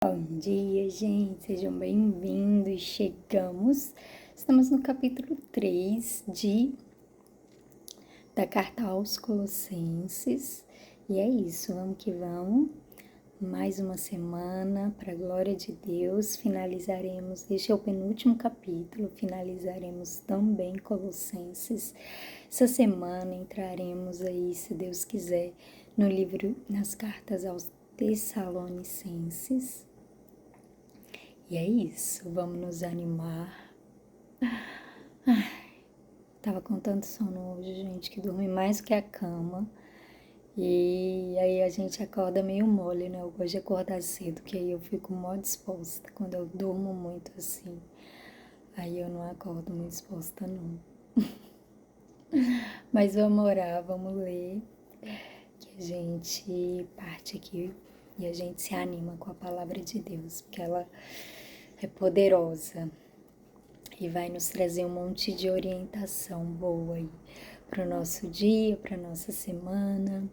Bom dia, gente, sejam bem-vindos. Estamos no capítulo 3 da carta aos Colossenses. E é isso, vamos que vamos. Mais uma semana, para a glória de Deus, finalizaremos, este é o penúltimo capítulo, finalizaremos também Colossenses. Essa semana entraremos aí, se Deus quiser, no livro, nas cartas aos Tessalonicenses. E é isso, vamos nos animar. Tava com tanto sono hoje, gente, que dormi mais que a cama. E aí a gente acorda meio mole, né? Eu gosto de acordar cedo, que aí eu fico mó disposta. Quando eu durmo muito assim, aí eu não acordo muito disposta, não. Mas vamos orar, vamos ler, que a gente parte aqui e a gente se anima com a palavra de Deus, porque ela é poderosa e vai nos trazer um monte de orientação boa aí para o nosso dia, para nossa semana.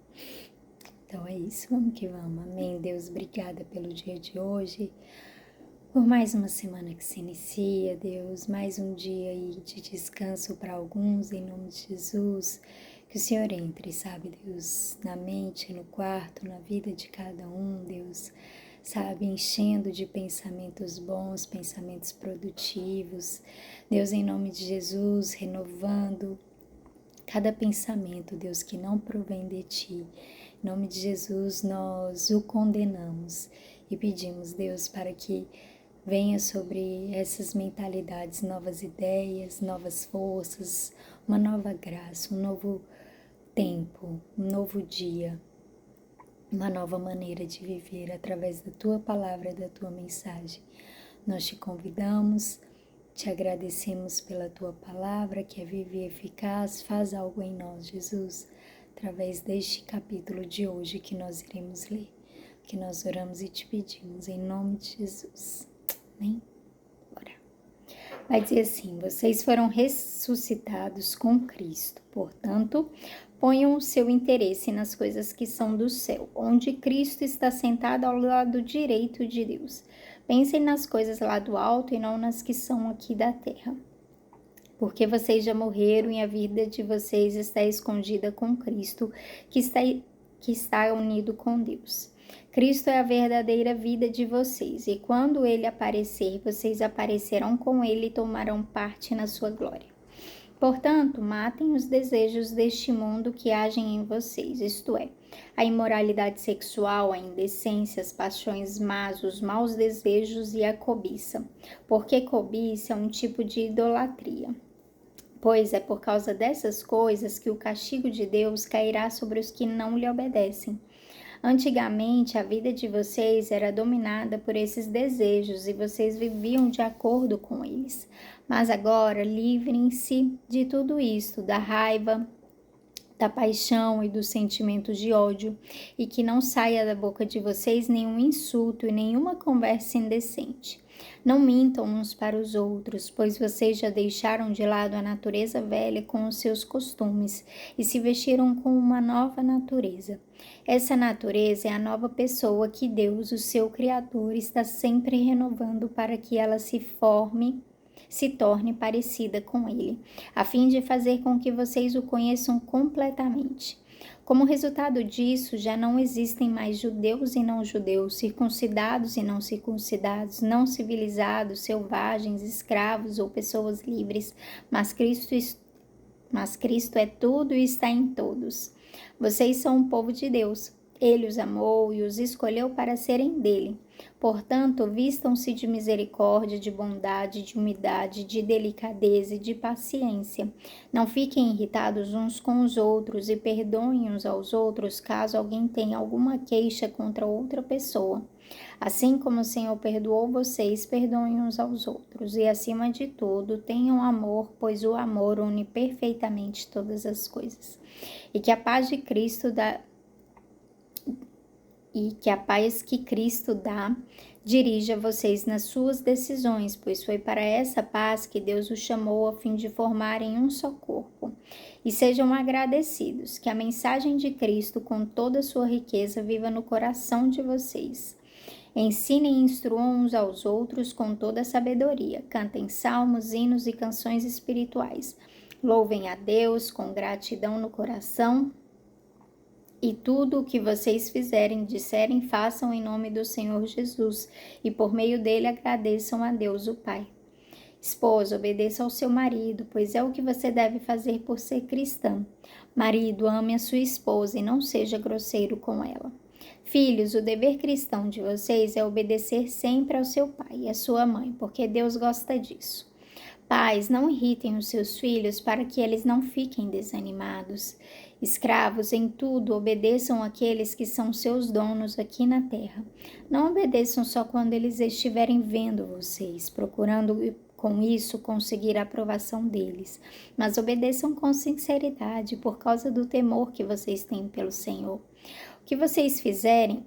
Então é isso, vamos que vamos. Amém. Deus, obrigada pelo dia de hoje, por mais uma semana que se inicia, Deus, mais um dia aí de descanso para alguns, em nome de Jesus. Que o Senhor entre, sabe, Deus, na mente, no quarto, na vida de cada um, Deus, sabe, enchendo de pensamentos bons, pensamentos produtivos. Deus, em nome de Jesus, renovando cada pensamento, Deus, que não provém de Ti. Em nome de Jesus, nós o condenamos e pedimos, Deus, para que venha sobre essas mentalidades novas ideias, novas forças, uma nova graça, um novo tempo, um novo dia, uma nova maneira de viver através da Tua palavra, da Tua mensagem. Nós te convidamos, te agradecemos pela Tua palavra, que é viva e eficaz. Faz algo em nós, Jesus, através deste capítulo de hoje que nós iremos ler, que nós oramos e te pedimos, em nome de Jesus. Amém? Bora. Vai dizer assim: vocês foram ressuscitados com Cristo, portanto, ponham o seu interesse nas coisas que são do céu, onde Cristo está sentado ao lado direito de Deus. Pensem nas coisas lá do alto e não nas que são aqui da terra. Porque vocês já morreram e a vida de vocês está escondida com Cristo, que está unido com Deus. Cristo é a verdadeira vida de vocês, e quando Ele aparecer, vocês aparecerão com Ele e tomarão parte na sua glória. Portanto, matem os desejos deste mundo que agem em vocês, isto é, a imoralidade sexual, a indecência, as paixões más, os maus desejos e a cobiça, porque cobiça é um tipo de idolatria. Pois é por causa dessas coisas que o castigo de Deus cairá sobre os que não lhe obedecem. Antigamente, a vida de vocês era dominada por esses desejos e vocês viviam de acordo com eles. Mas agora, livrem-se de tudo isto, da raiva, da paixão e dos sentimentos de ódio, e que não saia da boca de vocês nenhum insulto e nenhuma conversa indecente. Não mintam uns para os outros, pois vocês já deixaram de lado a natureza velha com os seus costumes e se vestiram com uma nova natureza. Essa natureza é a nova pessoa que Deus, o seu Criador, está sempre renovando para que ela se torne parecida com Ele, a fim de fazer com que vocês o conheçam completamente. Como resultado disso, já não existem mais judeus e não judeus, circuncidados e não circuncidados, não civilizados, selvagens, escravos ou pessoas livres, mas Cristo é tudo e está em todos. Vocês são o povo de Deus. Ele os amou e os escolheu para serem dele. Portanto, vistam-se de misericórdia, de bondade, de humildade, de delicadeza e de paciência. Não fiquem irritados uns com os outros e perdoem uns aos outros caso alguém tenha alguma queixa contra outra pessoa. Assim como o Senhor perdoou vocês, perdoem uns aos outros. E, acima de tudo, tenham amor, pois o amor une perfeitamente todas as coisas. E que a paz que Cristo dá dirija vocês nas suas decisões, pois foi para essa paz que Deus os chamou a fim de formarem um só corpo. E sejam agradecidos, que a mensagem de Cristo, com toda a sua riqueza, viva no coração de vocês. Ensinem e instruam uns aos outros com toda a sabedoria. Cantem salmos, hinos e canções espirituais. Louvem a Deus com gratidão no coração. E tudo o que vocês fizerem, disserem, façam em nome do Senhor Jesus. E por meio dele agradeçam a Deus, o Pai. Esposa, obedeça ao seu marido, pois é o que você deve fazer por ser cristã. Marido, ame a sua esposa e não seja grosseiro com ela. Filhos, o dever cristão de vocês é obedecer sempre ao seu pai e à sua mãe, porque Deus gosta disso. Pais, não irritem os seus filhos para que eles não fiquem desanimados. Escravos, em tudo, obedeçam àqueles que são seus donos aqui na terra. Não obedeçam só quando eles estiverem vendo vocês, procurando com isso conseguir a aprovação deles, mas obedeçam com sinceridade por causa do temor que vocês têm pelo Senhor. O que vocês fizerem,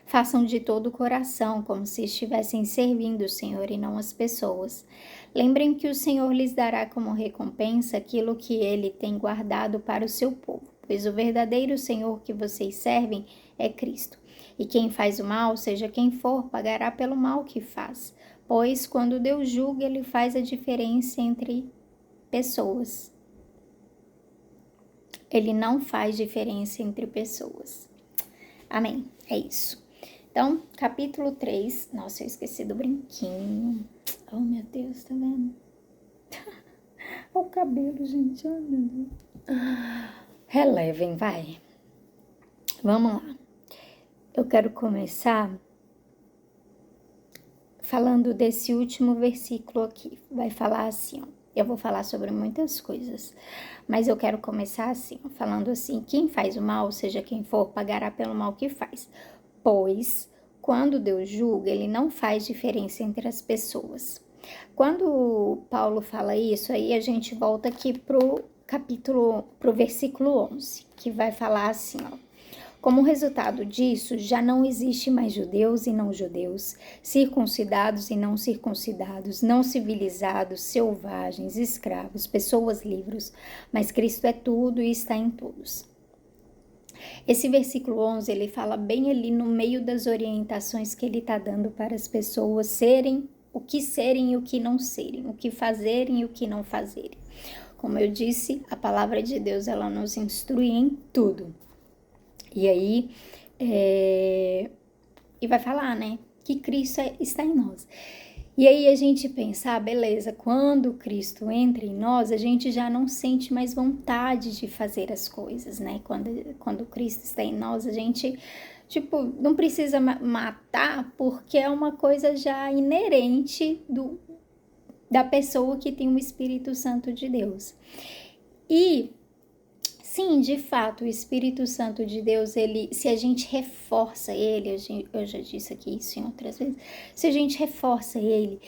façam de todo o coração, como se estivessem servindo o Senhor e não as pessoas. Lembrem que o Senhor lhes dará como recompensa aquilo que Ele tem guardado para o seu povo, pois o verdadeiro Senhor que vocês servem é Cristo. E quem faz o mal, seja quem for, pagará pelo mal que faz, pois quando Deus julga, Ele faz a diferença entre pessoas. Ele não faz diferença entre pessoas. Amém. É isso. Então, capítulo 3. Nossa, eu esqueci do brinquinho. Oh, meu Deus, tá vendo? Olha o cabelo, gente. Oh, meu Deus. Relevem, vai. Vamos lá. Eu quero começar falando desse último versículo aqui. Vai falar assim, ó. Eu vou falar sobre muitas coisas, mas eu quero começar assim, ó, falando assim: quem faz o mal, seja quem for, pagará pelo mal que faz. Pois, quando Deus julga, Ele não faz diferença entre as pessoas. Quando Paulo fala isso, aí a gente volta aqui pro versículo 11, que vai falar assim, ó. Como resultado disso, já não existe mais judeus e não judeus, circuncidados e não circuncidados, não civilizados, selvagens, escravos, pessoas livres, mas Cristo é tudo e está em todos. Esse versículo 11, ele fala bem ali no meio das orientações que ele está dando para as pessoas serem e o que não serem, o que fazerem e o que não fazerem. Como eu disse, a palavra de Deus, ela nos instrui em tudo. E aí, e vai falar, né, que Cristo está em nós. E aí a gente pensa, beleza, quando Cristo entra em nós, a gente já não sente mais vontade de fazer as coisas, né? Quando Cristo está em nós, a gente, não precisa matar, porque é uma coisa já inerente da pessoa que tem o Espírito Santo de Deus. E sim, de fato, o Espírito Santo de Deus, se a gente reforça ele, eu já disse aqui isso em outras vezes, se a gente reforça ele,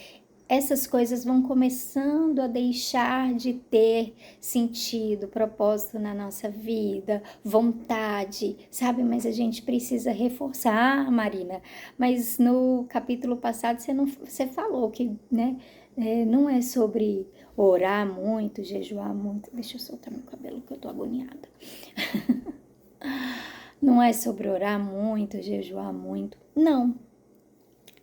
essas coisas vão começando a deixar de ter sentido, propósito na nossa vida, vontade, sabe? Mas a gente precisa reforçar, Marina, mas no capítulo passado você falou que, né, não é sobre orar muito, jejuar muito. Deixa eu soltar meu cabelo que eu tô agoniada. Não é sobre orar muito, jejuar muito. Não.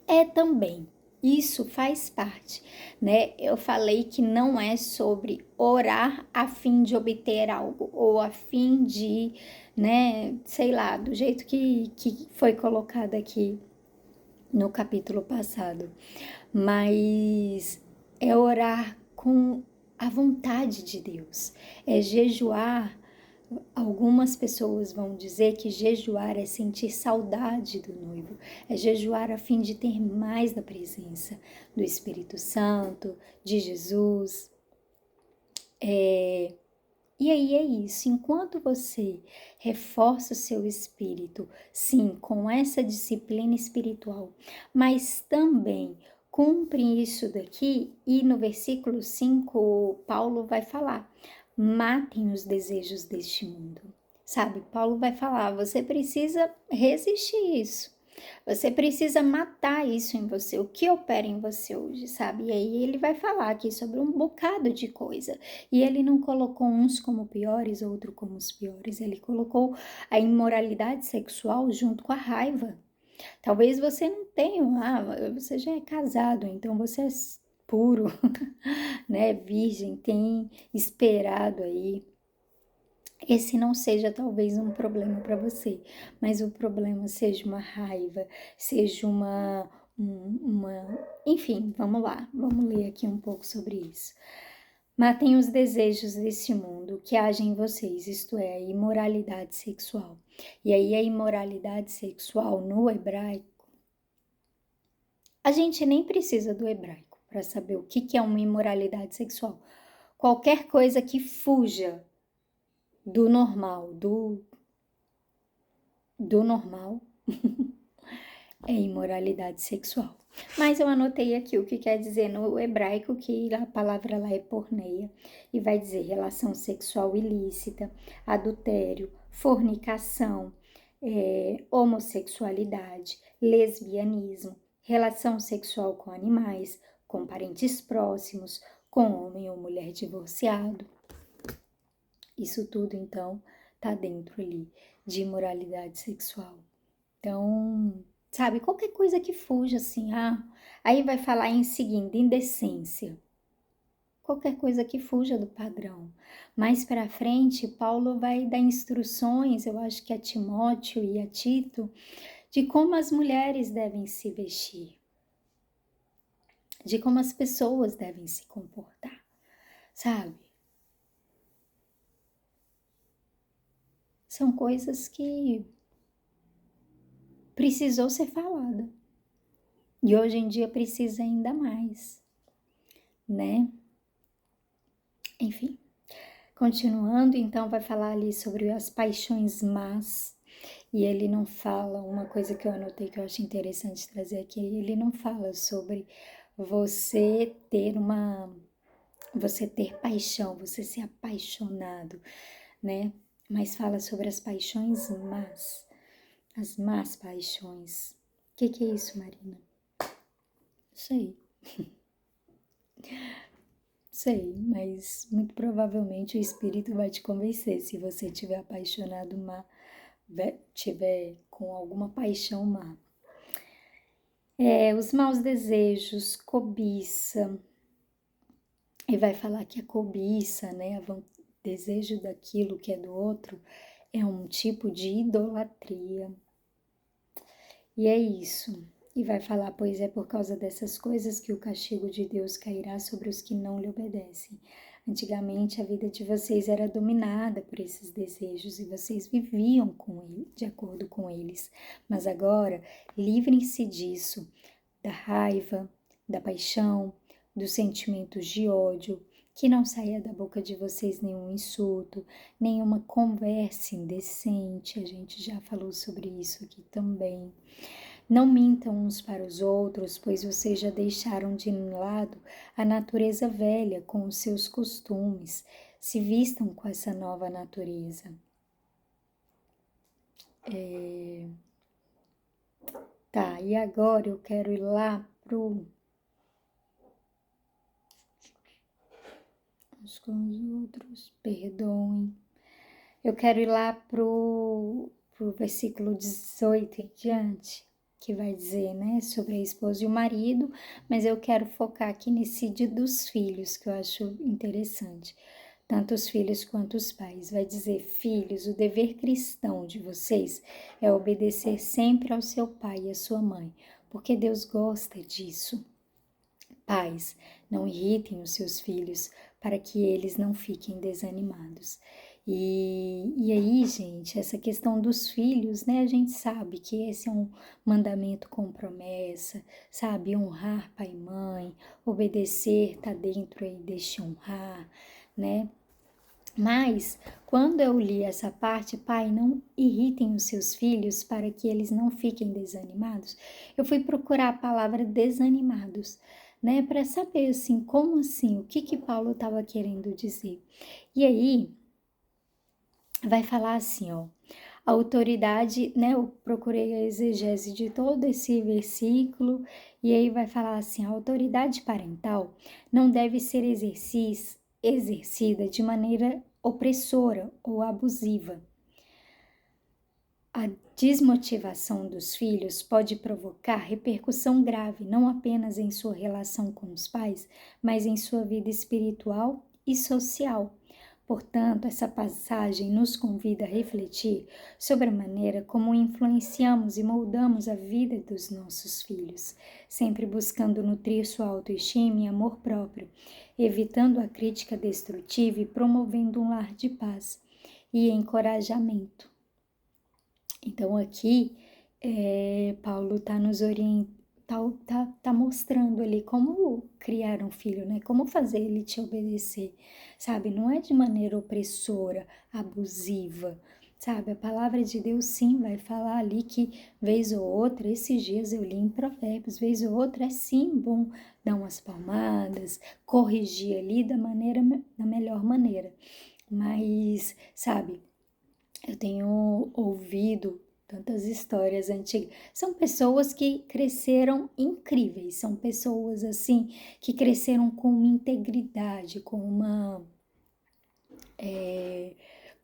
É também. Isso faz parte, né? Eu falei que não é sobre orar a fim de obter algo ou a fim de, né, sei lá, do jeito que foi colocado aqui no capítulo passado. Mas é orar com a vontade de Deus, é jejuar. Algumas pessoas vão dizer que jejuar é sentir saudade do noivo, é jejuar a fim de ter mais da presença do Espírito Santo, de Jesus. E aí é isso, enquanto você reforça o seu espírito, sim, com essa disciplina espiritual, mas também cumpre isso daqui, e no versículo 5, Paulo vai falar: matem os desejos deste mundo. Sabe, Paulo vai falar, você precisa resistir isso. Você precisa matar isso em você, o que opera em você hoje, sabe? E aí ele vai falar aqui sobre um bocado de coisa. E ele não colocou uns como piores, outro como os piores. Ele colocou a imoralidade sexual junto com a raiva. Talvez você não tenha, você já é casado, então você é puro, né? Virgem, tem esperado aí. Esse não seja talvez um problema para você, mas o problema seja uma raiva, seja enfim, vamos lá, vamos ler aqui um pouco sobre isso. Matem os desejos desse mundo que agem em vocês, isto é, a imoralidade sexual. E aí a imoralidade sexual no hebraico, a gente nem precisa do hebraico para saber o que é uma imoralidade sexual. Qualquer coisa que fuja do normal, do normal é imoralidade sexual. Mas eu anotei aqui o que quer dizer no hebraico, que a palavra lá é porneia, e vai dizer relação sexual ilícita, adultério, fornicação, homossexualidade, lesbianismo, relação sexual com animais, com parentes próximos, com homem ou mulher divorciado. Isso tudo, então, tá dentro ali de imoralidade sexual. Então, sabe, qualquer coisa que fuja assim, aí vai falar em seguida, indecência. Qualquer coisa que fuja do padrão. Mais para frente, Paulo vai dar instruções, eu acho que a Timóteo e a Tito, de como as mulheres devem se vestir, de como as pessoas devem se comportar, sabe? São coisas que precisou ser falada. E hoje em dia precisa ainda mais, né? Enfim, continuando, então vai falar ali sobre as paixões más. E ele não fala, uma coisa que eu anotei que eu acho interessante trazer aqui, ele não fala sobre você ter paixão, você ser apaixonado, né? Mas fala sobre as paixões más, as más paixões. O que é isso, Marina? Sei. Sei, mas muito provavelmente o espírito vai te convencer se você estiver apaixonado tiver com alguma paixão má. Os maus desejos, cobiça, e vai falar que a cobiça, né, o desejo daquilo que é do outro, é um tipo de idolatria. E é isso. E vai falar, pois é por causa dessas coisas que o castigo de Deus cairá sobre os que não lhe obedecem. Antigamente a vida de vocês era dominada por esses desejos e vocês viviam de acordo com eles. Mas agora, livrem-se disso, da raiva, da paixão, dos sentimentos de ódio, que não saia da boca de vocês nenhum insulto, nenhuma conversa indecente. A gente já falou sobre isso aqui também. Não mintam uns para os outros, pois vocês já deixaram de lado a natureza velha com os seus costumes. Se vistam com essa nova natureza. Tá, e agora eu quero ir lá pro... Uns com os outros, perdoem. Eu quero ir lá pro versículo 18 em diante, que vai dizer, né, sobre a esposa e o marido, mas eu quero focar aqui nesse dos filhos, que eu acho interessante. Tanto os filhos quanto os pais. Vai dizer, filhos, o dever cristão de vocês é obedecer sempre ao seu pai e à sua mãe, porque Deus gosta disso. Pais, não irritem os seus filhos para que eles não fiquem desanimados. E aí, gente, essa questão dos filhos, né? A gente sabe que esse é um mandamento com promessa, sabe? Honrar pai e mãe, obedecer tá dentro aí deste honrar, né? Mas, quando eu li essa parte, pai, não irritem os seus filhos para que eles não fiquem desanimados, eu fui procurar a palavra desanimados, né? Para saber, assim, como assim, o que Paulo estava querendo dizer. E aí, vai falar assim, ó. A autoridade, né? Eu procurei a exegese de todo esse versículo e aí vai falar assim: a autoridade parental não deve ser exercida de maneira opressora ou abusiva. A desmotivação dos filhos pode provocar repercussão grave, não apenas em sua relação com os pais, mas em sua vida espiritual e social. Portanto, essa passagem nos convida a refletir sobre a maneira como influenciamos e moldamos a vida dos nossos filhos, sempre buscando nutrir sua autoestima e amor próprio, evitando a crítica destrutiva e promovendo um lar de paz e encorajamento. Então aqui Paulo está nos orientando, tá mostrando ali como criar um filho, né? Como fazer ele te obedecer, sabe? Não é de maneira opressora, abusiva, sabe? A palavra de Deus sim vai falar ali que vez ou outra, esses dias eu li em Provérbios, vez ou outra é sim bom dar umas palmadas, corrigir ali da melhor maneira. Mas, sabe, eu tenho ouvido tantas histórias antigas. São pessoas que cresceram incríveis, são pessoas assim que cresceram com uma integridade, com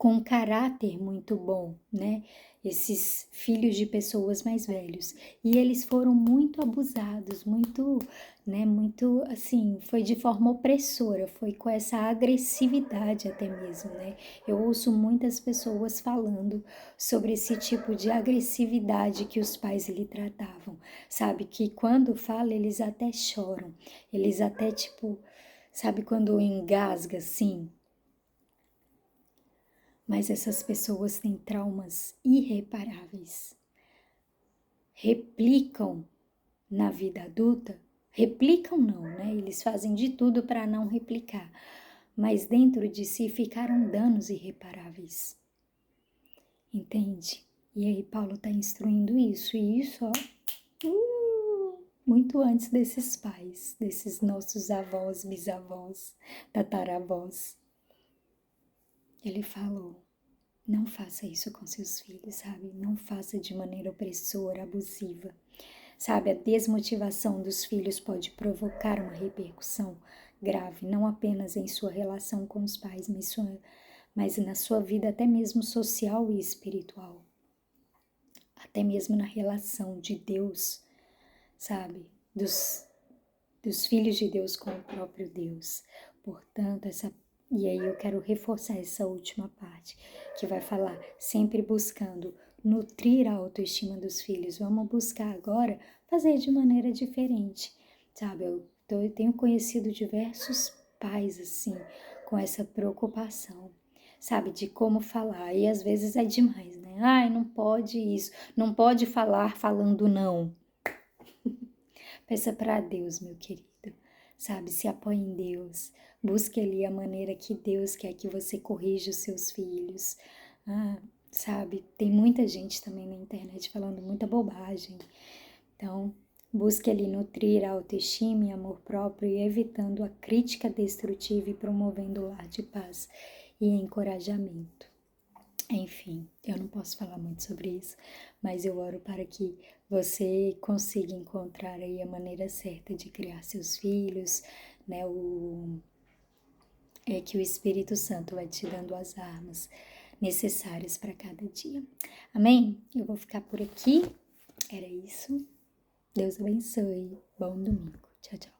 um caráter muito bom, né? Esses filhos de pessoas mais velhos. E eles foram muito abusados, muito assim, foi de forma opressora, foi com essa agressividade até mesmo, né? Eu ouço muitas pessoas falando sobre esse tipo de agressividade que os pais lhe tratavam, sabe? Que quando fala, eles até choram, eles até tipo, sabe quando engasga assim? Mas essas pessoas têm traumas irreparáveis. Replicam na vida adulta? Replicam não, né? Eles fazem de tudo para não replicar, mas dentro de si ficaram danos irreparáveis. Entende? E aí Paulo está instruindo isso, e isso, muito antes desses pais, desses nossos avós, bisavós, tataravós. Ele falou: não faça isso com seus filhos, sabe? Não faça de maneira opressora, abusiva. Sabe, a desmotivação dos filhos pode provocar uma repercussão grave, não apenas em sua relação com os pais, mas na sua vida até mesmo social e espiritual. Até mesmo na relação de Deus, sabe? Dos filhos de Deus com o próprio Deus. Portanto, e aí eu quero reforçar essa última parte, que vai falar sempre buscando nutrir a autoestima dos filhos. Vamos buscar agora fazer de maneira diferente, sabe? Eu tenho conhecido diversos pais assim, com essa preocupação, sabe? De como falar, e às vezes é demais, né? Ai, não pode isso, não pode falar falando não. Peça para Deus, meu querido, sabe? Se apoie em Deus. Busque ali a maneira que Deus quer que você corrija os seus filhos. Sabe? Tem muita gente também na internet falando muita bobagem. Então, busque ali nutrir a autoestima e amor próprio e evitando a crítica destrutiva e promovendo o lar de paz e encorajamento. Enfim, eu não posso falar muito sobre isso, mas eu oro para que você consiga encontrar aí a maneira certa de criar seus filhos, né? Que o Espírito Santo vai te dando as armas necessárias para cada dia. Amém? Eu vou ficar por aqui. Era isso. Deus abençoe. Bom domingo. Tchau, tchau.